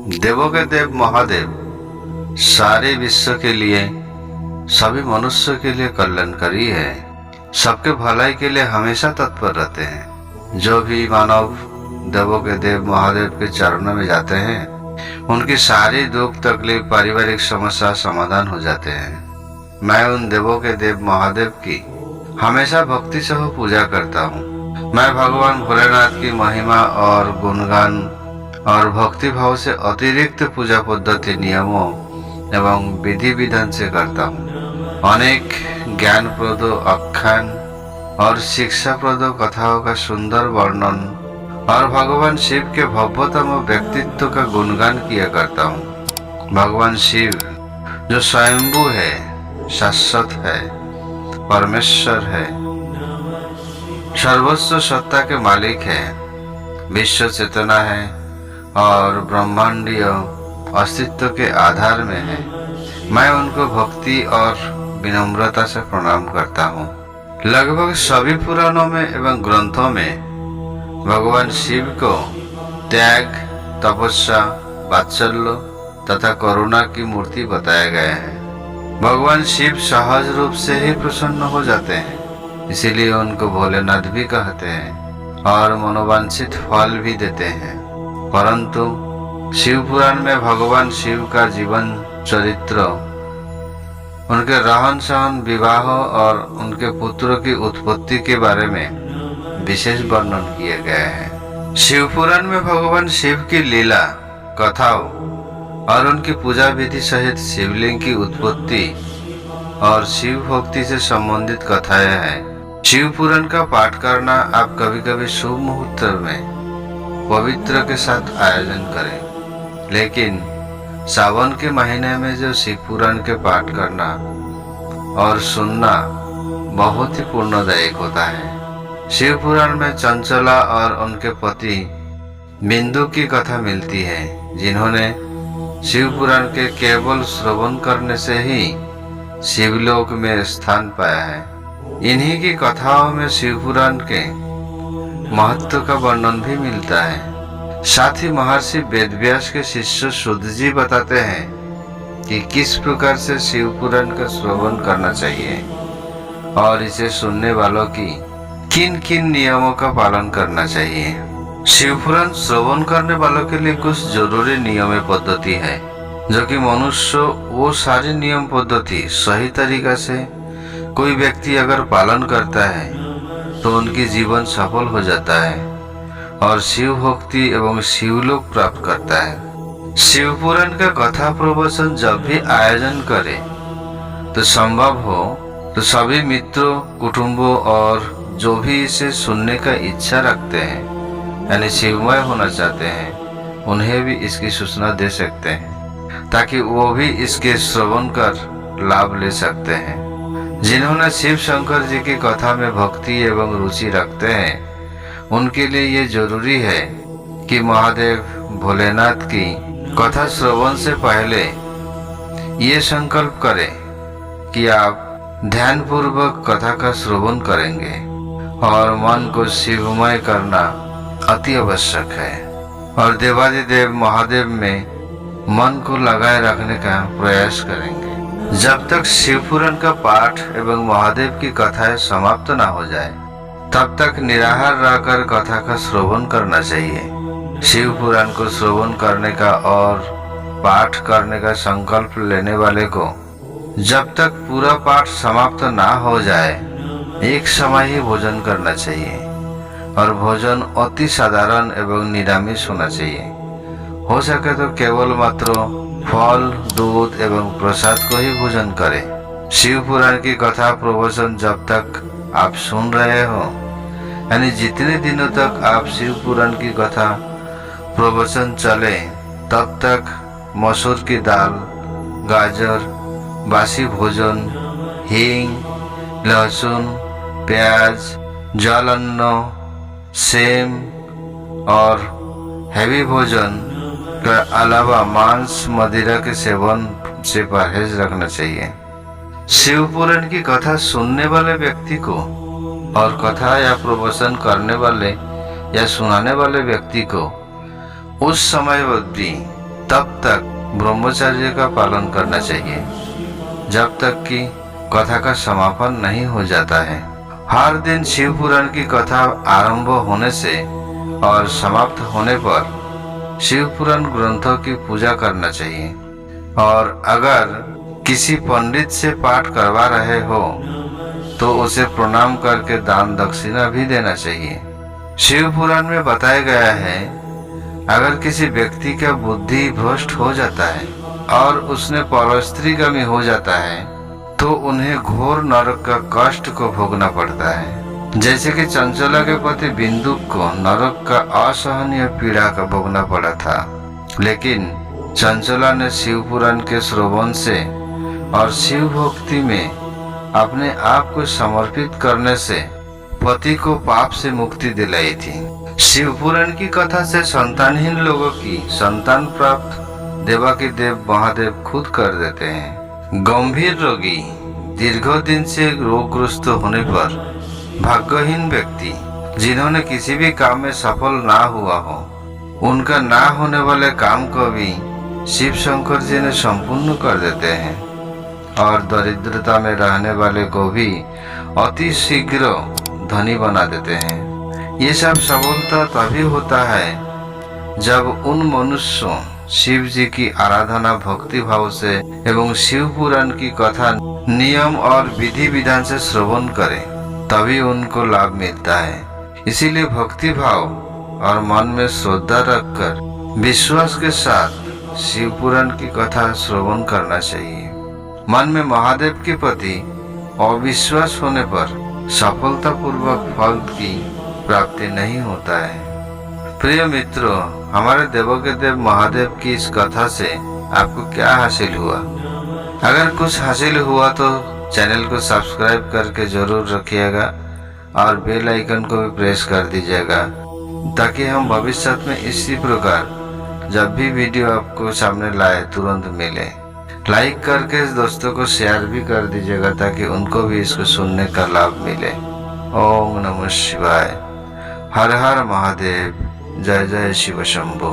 देवों के देव महादेव सारे विश्व के लिए, सभी मनुष्य के लिए कल्याणकारी है। सबके भलाई के लिए हमेशा तत्पर रहते हैं। जो भी मानव देवों के देव महादेव के चरणों में जाते हैं, उनकी सारी दुख तकलीफ पारिवारिक समस्या समाधान हो जाते हैं। मैं उन देवों के देव महादेव की हमेशा भक्ति से पूजा करता हूँ। मैं भगवान भोलेनाथ की महिमा और गुणगान और भक्ति भाव से अतिरिक्त पूजा पद्धति नियमों एवं विधि विधान से करता हूँ। अनेक ज्ञानप्रद आख्यान और शिक्षाप्रद कथाओं का सुंदर वर्णन और भगवान शिव के भव्यतम व्यक्तित्व का गुणगान किया करता हूँ। भगवान शिव जो स्वयंभू है, शाश्वत है, परमेश्वर है, सर्वस्व सत्ता के मालिक है, विश्व चेतना है और ब्रह्मांडीय अस्तित्व के आधार में है। मैं उनको भक्ति और विनम्रता से प्रणाम करता हूँ। लगभग सभी पुराणों में एवं ग्रंथों में भगवान शिव को त्याग, तपस्या, वात्सल्य तथा करुणा की मूर्ति बताया गया है। भगवान शिव सहज रूप से ही प्रसन्न हो जाते हैं, इसीलिए उनको भोलेनाथ भी कहते हैं और मनोवांछित फल भी देते हैं। परंतु शिव पुराण में भगवान शिव का जीवन चरित्र, उनके रहन सहन, विवाह और उनके पुत्रों की उत्पत्ति के बारे में विशेष वर्णन किया गया है। शिव पुराण में भगवान शिव की लीला कथाओं और उनकी पूजा विधि सहित शिवलिंग की उत्पत्ति और शिव भक्ति से संबंधित कथाएं हैं। शिव पुराण का पाठ करना आप कभी कभी शुभ मुहूर्त में पवित्र के साथ आयोजन करें, लेकिन सावन के महीने में जो शिव पुराण के पाठ करना और सुनना बहुत ही पुण्यदायक होता है। शिव पुराण में चंचला और उनके पति बिंदु की कथा मिलती है, जिन्होंने शिव पुराण के केवल श्रवण करने से ही शिवलोक में स्थान पाया है। इन्हीं की कथाओं में शिव पुराण के महत्व का वर्णन भी मिलता है। साथ ही महर्षि वेदव्यास के शिष्य शुद्ध जी बताते हैं कि किस प्रकार से शिव पुराण का श्रवण करना चाहिए और इसे सुनने वालों की किन किन नियमों का पालन करना चाहिए। शिव पुराण श्रवण करने वालों के लिए कुछ जरूरी नियम पद्धति है, जो कि मनुष्य वो सारी नियम पद्धति सही तरीका से कोई व्यक्ति अगर पालन करता है तो उनकी जीवन सफल हो जाता है और शिव भक्ति एवं शिवलोक प्राप्त करता है। शिव पुराण का कथा प्रवचन जब भी आयोजन करे तो संभव हो तो सभी मित्रों, कुटुंबों और जो भी इसे सुनने का इच्छा रखते हैं, यानी शिवमय होना चाहते हैं, उन्हें भी इसकी सूचना दे सकते हैं ताकि वो भी इसके श्रवण कर लाभ ले सकते हैं। जिन्होंने शिव शंकर जी की कथा में भक्ति एवं रुचि रखते हैं, उनके लिए ये जरूरी है कि महादेव भोलेनाथ की कथा श्रवण से पहले ये संकल्प करें कि आप ध्यान पूर्वक कथा का श्रवण करेंगे और मन को शिवमय करना अति आवश्यक है और देवादिदेव महादेव में मन को लगाए रखने का प्रयास करेंगे। जब तक शिव पुराण का पाठ एवं महादेव की कथाएं समाप्त न हो जाए, तब तक निराहार रहकर कथा का श्रवण करना चाहिए। शिव पुराण को श्रवण करने का और पाठ करने का संकल्प लेने वाले को जब तक पूरा पाठ समाप्त ना हो जाए, एक समय ही भोजन करना चाहिए और भोजन अति साधारण एवं निरामिष होना चाहिए। हो सके तो केवल मात्र फल, दूध एवं प्रसाद को ही भोजन करें। शिव पुराण की कथा प्रवचन जब तक आप सुन रहे हो, यानी जितने दिनों तक आप शिव पुराण की कथा प्रवचन चले, तब तक मसूर की दाल, गाजर, बासी भोजन, हींग, लहसुन, प्याज, जल अन्न, सेम और हैवी भोजन के अलावा मांस, मदिरा के सेवन से परहेज रखना चाहिए। शिव पुराण की कथा सुनने वाले व्यक्ति को और कथा या प्रवचन करने वाले या सुनाने वाले व्यक्ति को उस समय अवधि तब तक ब्रह्मचर्य का पालन करना चाहिए, जब तक कि कथा का समापन नहीं हो जाता है। हर दिन शिव पुराण की कथा आरंभ होने से और समाप्त होने पर शिव पुराण ग्रंथों की पूजा करना चाहिए, और अगर किसी पंडित से पाठ करवा रहे हो तो उसे प्रणाम करके दान दक्षिणा भी देना चाहिए। शिव पुराण में बताया गया है, अगर किसी व्यक्ति का बुद्धि भ्रष्ट हो जाता है और उसने परस्त्रीगामी हो जाता है तो उन्हें घोर नरक का कष्ट को भोगना पड़ता है। जैसे कि चंचला के पति बिंदुक को नरक का असहनीय पीड़ा का भोगना पड़ा था, लेकिन चंचला ने शिव पुराण के श्रवण से और शिव भक्ति में अपने आप को समर्पित करने से पति को पाप से मुक्ति दिलाई थी। शिव पुराण की कथा से संतानहीन लोगों की संतान प्राप्त देवाकी देव महादेव खुद कर देते हैं। गंभीर रोगी दीर्घ दिन से रोगग्रस्त होने पर भाग्यहीन व्यक्ति जिन्होंने किसी भी काम में सफल ना हुआ हो, उनका ना होने वाले काम को भी शिव शंकर जी ने संपूर्ण कर देते हैं, और दरिद्रता में रहने वाले को भी अति शीघ्र धनी बना देते हैं। ये सब सफलता तभी होता है जब उन मनुष्यों शिव जी की आराधना भक्ति भाव से एवं शिव पुराण की कथा नियम और विधि विधान से श्रवण करें, तभी उनको लाभ मिलता है। इसीलिए भक्ति भाव और मन में श्रद्धा रखकर विश्वास के साथ शिव पुराण की कथा श्रवण करना चाहिए। मन में महादेव के प्रति अविश्वास होने पर सफलता पूर्वक फल की प्राप्ति नहीं होता है। प्रिय मित्रों, हमारे देवों के देव महादेव की इस कथा से आपको क्या हासिल हुआ? अगर कुछ हासिल हुआ तो चैनल को सब्सक्राइब करके जरूर रखिएगा और बेल आइकन को भी प्रेस कर दीजिएगा, ताकि हम भविष्य में इसी प्रकार जब भी वीडियो आपको सामने लाए तुरंत मिले। लाइक करके इस दोस्तों को शेयर भी कर दीजिएगा ताकि उनको भी इसको सुनने का लाभ मिले। ओम नमः शिवाय। हर हर महादेव। जय जय शिव शंभु।